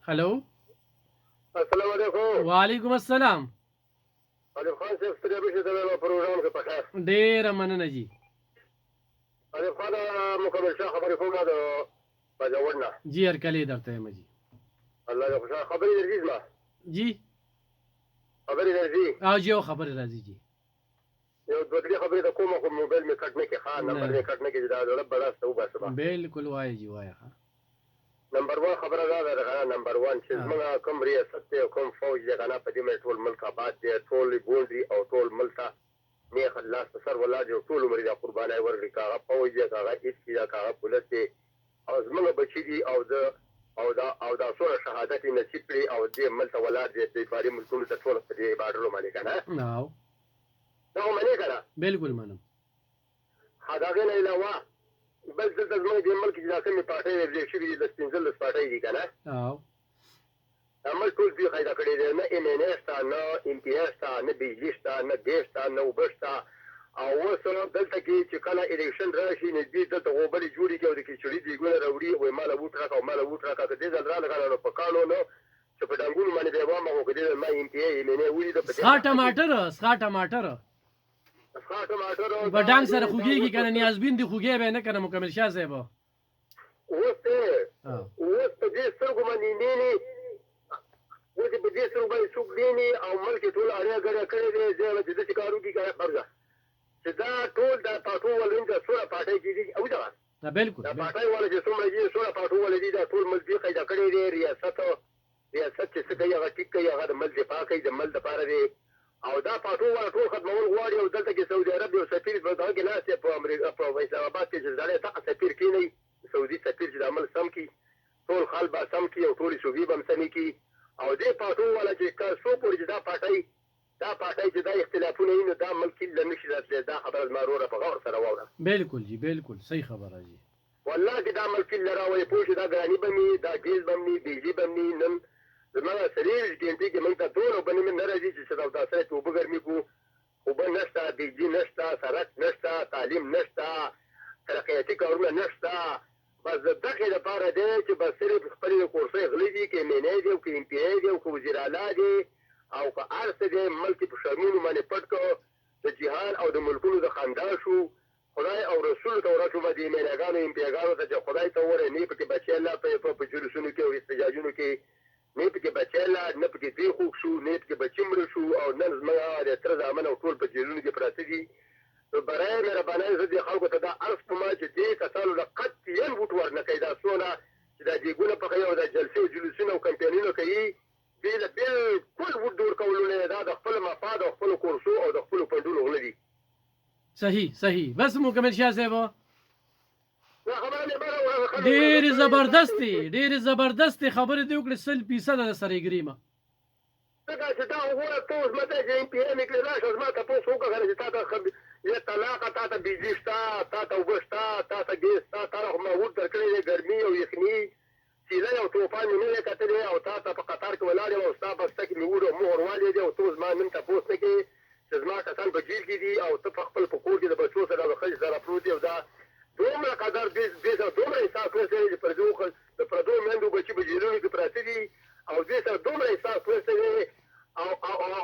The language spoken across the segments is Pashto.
हेलो। अस्सलाम वालेकुम। वालेकुम अस्सलाम। अलीफ खान साहब ستړي بشي ته پروګرام کې پخیر. ډېره مننه جی. अलीफ खान مکمل شاه خبرې کومه د بجوړنا. جی هرکلی درته یم جی. الله دې خوشاله خبرې درځي ما. جی خبرې درځي. او جی یو خبرې راځي جی. یو دوه درې خبرې د کومه خو موبایل مې کټ نه کې ښه نمبر مې کټ نه کې دا رب بلاسته وباسه. بالکل وایي جی وایي ښه. نمبر 1 خبره دا ده نمبر 1 چې موږ کوم ریاست ته کوم فوج دی کنه په دې مې ټول ملک آباد دی ټول ګوندي او ټول ملک نه خلاص سر ولاج او ټول عمر د قربانای ورګي کاغه فوج دی کاغه هیڅ کیدا کاغه پولیس دی او زموږ بچی دی او دا سوره شهادت نصیب کړي او دې ملک ولاد دی د فاري ملکونو ته ټول په دې بارډرو باندې کنه نو دا معنی کنه بالکل منم. هغه نه علاوه بل څه زموږ د ملک چې کومه پارټي دی چې د سپینځل پارټي دی کنه او عمل ټول دی قاعده کړی دی نه ام ان اس تا نه ام پی اس تا نه بجلی تا نه ګیس تا نه وبستا او وسره دلته کې چې کله الیکشن راشي نه دې ته غوبلې جوړي کې او د کیچړي دی ګوره راوړي او مال ووټ راکاو مال ووټ راکاو دې ځل را لګاله په کانو نو چې په ډنګونو باندې دی وامه او کدي ما ام پی ای نه وړي د سخا ټماټر بډانګ سره خوږیږي کنه نیازبین دی خوږی به نه کنه مکمل شاه صاحب اوس په دې سترګو باندې نه و دې په دې سترګو باندې څوک دی او ملک ټول اړیا غړیا کړی دی چې د دې کارو کې کار فرض چې دا ټول د پاتو ولین د سوره پاتې کیږي او دا بالکل دا پاتې ول چې څومره دي سوره پاتو ول دي دا ټول ملک دی قاعده کړی دی ریاست چې څه کوي هغه ټیک کوي هغه د ملک دفاع کوي د ملک لپاره دی او دا پاتو ول ټول خدمتول غواړي او دلته کې سعودي عرب یو سفیر په دغه کې په امریکا په اسلام آباد کې ځاله تا سفیر کینی سعودي سفیر چې د عمل سم کی ټول خال با سم کی او ټول صوبې بم سمي کی او دې پاتو ول چې کاسو پورې دا پټای چې دا اختلافونه نه دا ملک لنشي دا خبره ماروره په غور سره وره. بالکل جی بالکل صحیح خبره جی. والله چې دا ملک لراوي پوښ دا غراني بمي دا ګیز بمني بيجي بمني نن زموږ سریر ګنټي کې موږ ته ټول باندې من راځي چې څه دا سره ته وګرمي کو او بنشتا بيجي نشتا سرک نشتا تعلیم نشتا ترقیاتي کارونه نشتا بس دغه لپاره دی چې بس صرف خپل کورسې غلي دي کې مینې دي او کې ام پی ای دي او کې وزیر اعلی دي او که ارسه دي ملک په شرمونو باندې پټ کو د جهان او د ملکونو د خندا شو خدای او رسول ته ورته باندې میناګانو ام پی ایګانو ته چې خدای ته ورې نه پکې بچی الله په جلوسونو کې او استجاجونو کې نه پکې بچی الله نه پکې دی خو شو نه پکې بچمر شو او نن زما د تر ځامن او ټول په جلونو کې پراته دي برای مهرباني زه دې خلکو ته دا عرض کوم چې دې کسانو د قطعاً ووټ ورنه کوي دا سونه چې دا دیګونه په یو د جلسې او جلوسونو او کمپاینونو کوي بالکل ووټ دور کولونه دا د خپل مفاد او خپل کورسو او د خپل پندونو غل دي. صحیح بس مکمل شاه صاحب ډېر زبردست خبرې دی وکړې 100% د سره ګریمه څنګه چې دا وګوره ته اوس ماته چې ام پی ای مې کړی راشه زما تاسو وکړه چې تا ته یا طلاق تا ته بجلی شته تا ته اوبه شته تا ته ګیس شته تا ته ما ووټ درکړی دی ګرمي او یخني سیله او طوفان مې نه کتلی او تا ته په قطار کې ولاړ یم او ستا بسته کې مې ووډ او مهر والې دی او ته زما نن تپوس نه کوې چې زما کسان په جیل کې دي او ته په خپل په کور کې د بچو سره د ښځې سره پروت دی او دا دومره قدر دې سره دومره احساس ورسوي چې د پردو میندو بچي په جیلونو کې پراته دي او دې سره دومره احساس ورسوي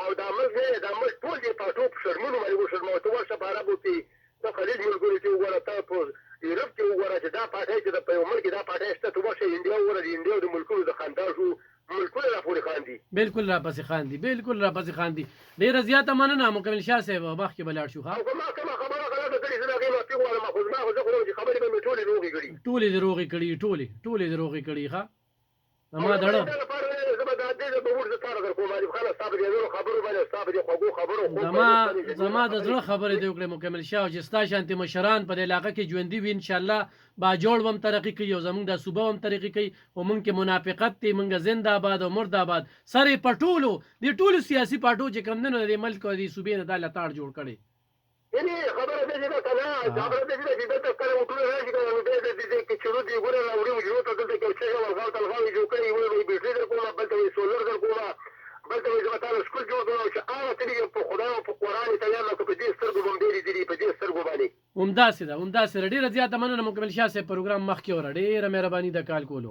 او دا ملک ټول دې پاټو په شرمونو باندې وشرموه ته ورشه په عربو کې ته خلیج ملکونو کې وګوره ته په یورپ کې وګوره چې دا پاټی چې په یو ملک دا پاټی شته ته ورشه انډیا وګوره د انډیا د ملکونو د خندا شو ملکونه راپورې خاندي بالکل راپسې خاندي ډېره زیاته مننه مکمل شاه صاحب مخکې به لاړ شو او که ما کومه خبره غلطه کړې زه د هغې معافي غواړم خو زما خو زه خو چې خبرې به مې ټولې روغې کړي ښه ما دړه زما د زړه خبرې دی وکړې مکمل شاه چې ستا شانتې مشران په دې علاقه کې ژوندي وي انشاءالله باجوړ به هم ترقي کوي او زمونږ دا صوبه هم ترقي کوي او مونږ کې منافقت دی مونږ زنده آباد او مرد آباد سره په ټولو د ټولو سیاسي پارټو چې کم نه د ملک او د صوبې نه دا لتاړ جوړ کړي یعنی خبره دې ده کنه خبره دې ده چې دا کله وټول راځي کنه نو دې کې چلو دی ګوره راوړي وجو ته دلته کې چې ورغاو تلغاوي جوړ کړي وي بیټري در کومه بل ته سولر در کومه بل ته زما تعالی سکول جوړ کړو چې هغه تلې په خدای او په قران ته یاله په دې سترګو باندې دي په دې سترګو باندې همداسې ډېره زیاته مننه مکمل شاه صاحب پروګرام مخکې ور ډېره مهرباني د کال کولو